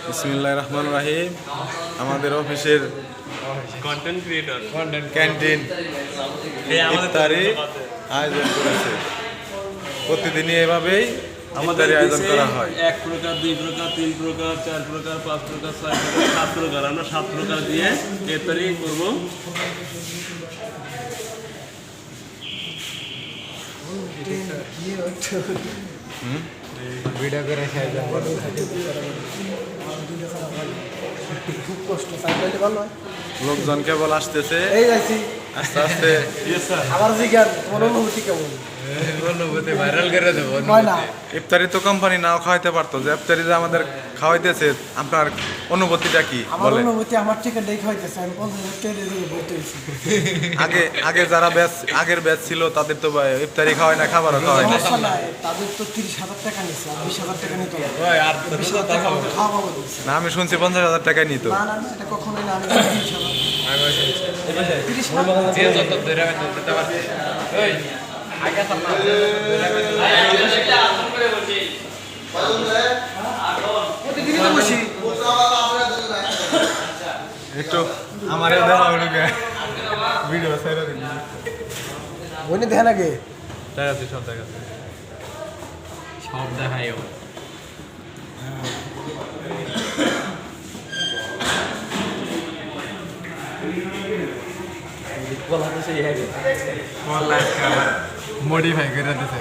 বিসমিল্লাহির রহমানির রহিম। আমাদের অফিসের কন্টেন্ট ক্রিয়েটর ক্যান্টিন ইফতারি আয়োজন করেছে। প্রতিদিনই এভাবেই আমাদের আয়োজন করা হয়। 1 প্রকার 2 প্রকার 3 প্রকার 4 প্রকার 5 প্রকার 6 প্রকার 7 প্রকার আমরা 7 প্রকার দিয়ে ইফতারি করব। ভিডিও করে খুব কষ্ট সাইকেলটা ভালো হয়। লোকজন কেবল আসতেছে এই যাচ্ছি আস্তে আস্তে। আবার জিজ্ঞার তোমার অনুভূতি কেমন? অনুভূতি ভাইরাল করে দেবো। হয় না ইফতারি তো কোম্পানি নাও খাওয়াইতে পারতো, যে ইফতারি যে আমাদের খাওয়াইতেছে, আপনার অনুভূতিটা কি আমার বলেন? অনুভূতি আমার টিকিট দেখে হইতেছে আমি 50,000 টাকা দিয়ে ভর্তি হয়েছি। আগে যারা আগের ব্যাচ ছিল তাদের তো ইফতারি খাওয়ায় না, খাবারও খাওয়ায় না। সমস্যা নাই, তাদের তো 30,000 টাকা নিচ্ছে আর 20,000 টাকা নিতে হবে। আর 20,000 টাকা আমাকে খাওয়া বাবদ দিচ্ছে। না, আমি শুনছি 50,000 টাকায় নিত। না না না, এটা কখনোই না, আমি 30,000 যে যত ধরে দিতে পারছে ওই আগে সামনে প্রতিদিনই তো বসি। একটু আমারও দেখা হলো ভিডিও ছেড়ে দিন। বইনে দেখেন আগে দেখাচ্ছি, সব দেখাচ্ছি। সব দেখাই মডিফাই করে দিতে